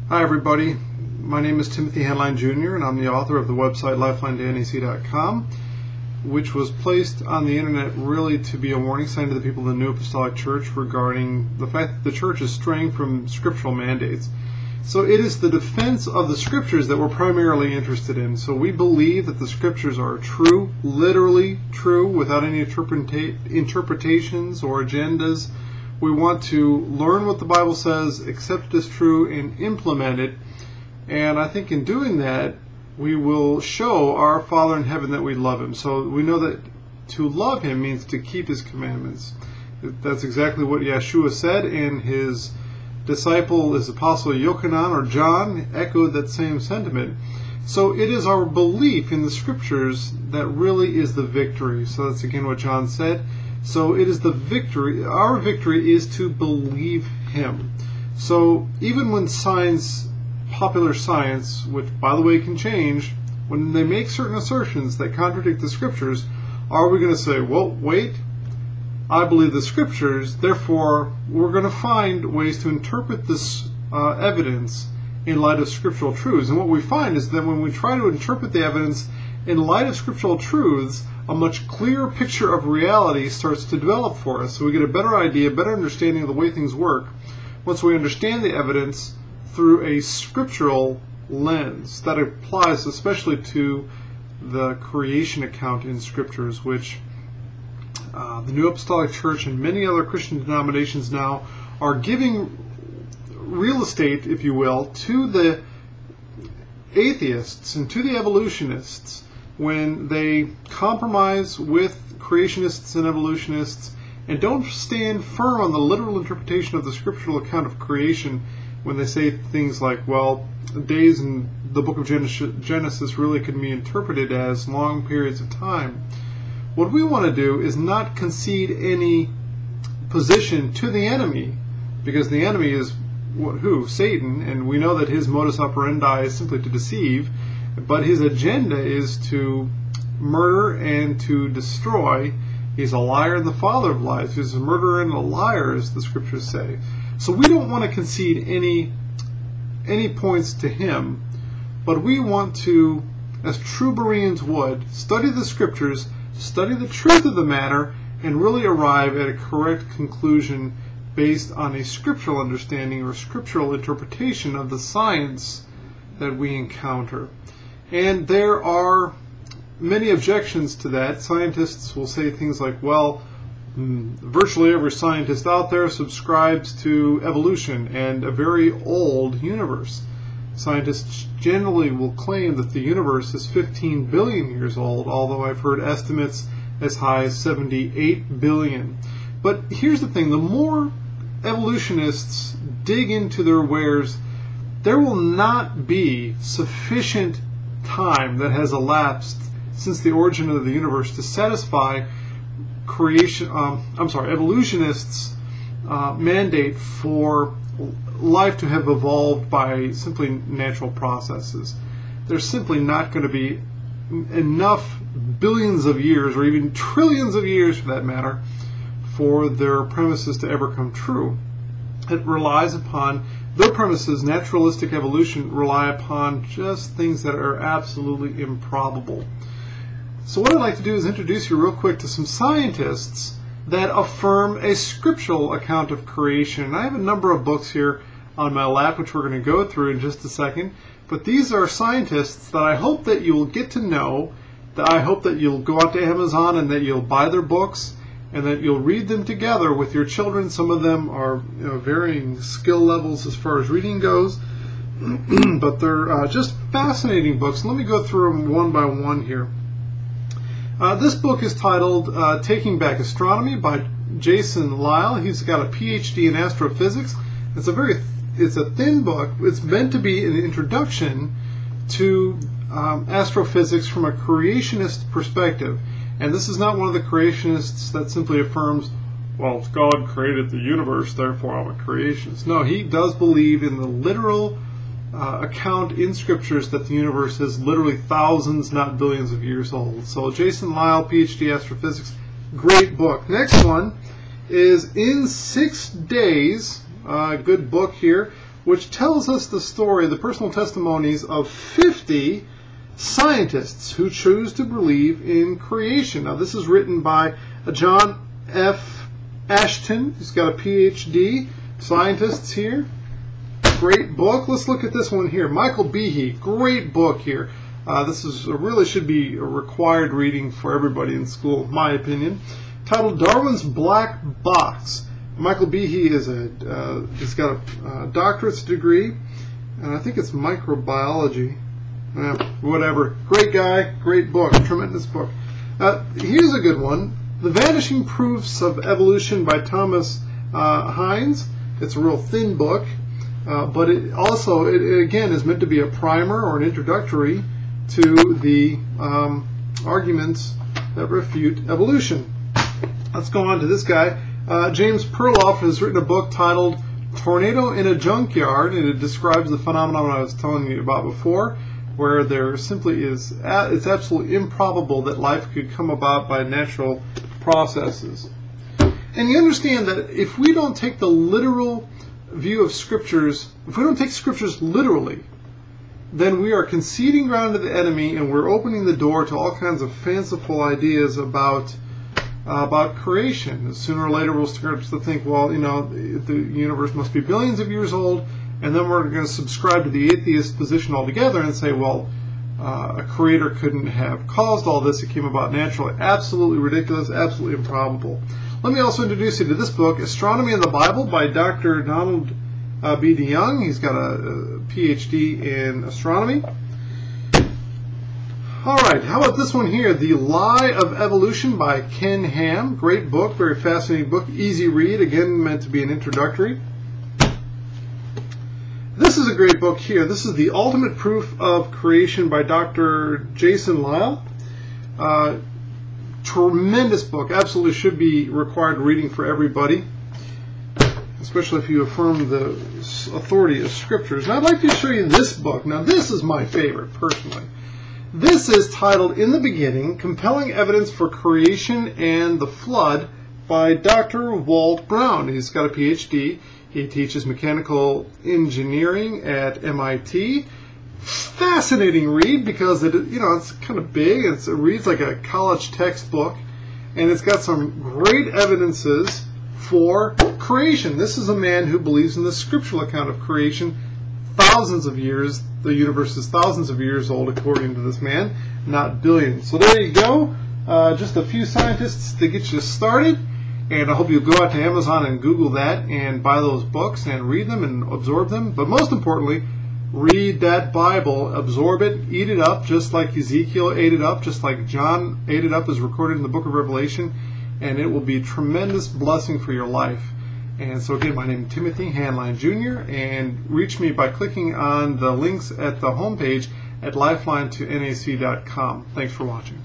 Hi everybody, my name is Timothy Henline Jr. and I'm the author of the website lifelinetonec.com, which was placed on the internet really to be a warning sign to the people in the New Apostolic Church regarding the fact that the church is straying from scriptural mandates. So it is the defense of the scriptures that we're primarily interested in. So we believe that the scriptures are true, literally true, without any interpretations or agendas. We want to learn what the Bible says, accept it as true, and implement it. And I think in doing that, we will show our Father in heaven that we love Him. So we know that to love Him means to keep His commandments. That's exactly what Yeshua said, and His disciple, His apostle Yochanan or John, echoed that same sentiment. So it is our belief in the Scriptures that really is the victory. So that's again what John said. So it is the victory. Our victory is to believe Him. So even when science, popular science, which by the way can change, when they make certain assertions that contradict the Scriptures, are we going to say, well, wait, I believe the Scriptures, therefore we're going to find ways to interpret this evidence in light of scriptural truths? And what we find is that when we try to interpret the evidence in light of scriptural truths, a much clearer picture of reality starts to develop for us. So we get a better idea, better understanding of the way things work once we understand the evidence through a scriptural lens. That applies especially to the creation account in Scriptures, which the New Apostolic Church and many other Christian denominations now are giving real estate, if you will, to the atheists and to the evolutionists when they compromise with creationists and evolutionists and don't stand firm on the literal interpretation of the scriptural account of creation, when they say things like, well, days in the book of Genesis really can be interpreted as long periods of time. What we want to do is not concede any position to the enemy, because the enemy is who? Satan, and we know that his modus operandi is simply to deceive, but his agenda is to murder and to destroy. He's a liar and the father of lies. He's a murderer and a liar, as the Scriptures say. So we don't want to concede any points to him, but we want to, as true Bereans would, study the Scriptures, study the truth of the matter, and really arrive at a correct conclusion based on a scriptural understanding or scriptural interpretation of the science that we encounter. And there are many objections to that. Scientists will say things like, well, virtually every scientist out there subscribes to evolution and a very old universe. Scientists generally will claim that the universe is 15 billion years old, although I've heard estimates as high as 78 billion. But here's the thing, the more evolutionists dig into their wares, there will not be sufficient time that has elapsed since the origin of the universe to satisfy evolutionists' mandate for life to have evolved by simply natural processes. There's simply not going to be enough billions of years, or even trillions of years for that matter, for their premises to ever come true. It relies upon, their premises, naturalistic evolution, rely upon just things that are absolutely improbable. So what I'd like to do is introduce you real quick to some scientists that affirm a scriptural account of creation. And I have a number of books here on my lap, which we're going to go through in just a second. But these are scientists that I hope that you will get to know, that I hope that you'll go out to Amazon and that you'll buy their books, and that you'll read them together with your children. Some of them are varying skill levels as far as reading goes, but they're just fascinating books. Let me go through them one by one here. This book is titled Taking Back Astronomy by Jason Lisle. He's got a PhD in astrophysics. It's a thin book. It's meant to be an introduction to astrophysics from a creationist perspective. And this is not one of the creationists that simply affirms, well, God created the universe, therefore I'm a creationist. No, he does believe in the literal account in Scriptures that the universe is literally thousands, not billions of years old. So Jason Lisle, PhD Astrophysics, great book. Next one is In 6 Days, good book here, which tells us the story, the personal testimonies of 50 scientists who choose to believe in creation. Now, this is written by John F. Ashton. He's got a PhD. Scientists here. Great book. Let's look at this one here. Michael Behe. Great book here. This is really should be a required reading for everybody in school, in my opinion. Titled Darwin's Black Box. Michael Behe is he's got a doctorate's degree, and I think it's microbiology. Whatever. Great guy, great book, tremendous book. Here's a good one. The Vanishing Proofs of Evolution by Thomas Hines. It's a real thin book, but it also, again, is meant to be a primer or an introductory to the arguments that refute evolution. Let's go on to this guy. James Perloff has written a book titled Tornado in a Junkyard, and it describes the phenomenon I was telling you about before, where there simply is, it's absolutely improbable that life could come about by natural processes. And you understand that if we don't take the literal view of Scriptures, if we don't take Scriptures literally, then we are conceding ground to the enemy, and we're opening the door to all kinds of fanciful ideas about creation. Sooner or later we'll start to think, well, you know, the universe must be billions of years old, and then we're going to subscribe to the atheist position altogether and say, well, a creator couldn't have caused all this, it came about naturally. Absolutely ridiculous, absolutely improbable. Let me also introduce you to this book, Astronomy in the Bible by Dr. Donald B. DeYoung. He's got a PhD in astronomy. All right, how about this one here, The Lie of Evolution by Ken Ham. Great book, very fascinating book, easy read, again meant to be an introductory. This is a great book here. This is The Ultimate Proof of Creation by Dr. Jason Lisle. Tremendous book, absolutely should be required reading for everybody, especially if you affirm the authority of Scriptures. And I'd like to show you this book. Now, this is my favorite, personally. This is titled In the Beginning, Compelling Evidence for Creation and the Flood by Dr. Walt Brown. He's got a PhD. He teaches mechanical engineering at MIT. Fascinating read because it's kind of big. It reads like a college textbook, and it's got some great evidences for creation. This is a man who believes in the scriptural account of creation. Thousands of years. The universe is thousands of years old, according to this man, not billions. So there you go. Just a few scientists to get you started. And I hope you'll go out to Amazon and Google that and buy those books and read them and absorb them. But most importantly, read that Bible, absorb it, eat it up, just like Ezekiel ate it up, just like John ate it up as recorded in the book of Revelation. And it will be a tremendous blessing for your life. And so again, my name is Timothy Hanline Jr. and reach me by clicking on the links at the homepage at lifeline2nac.com. Thanks for watching.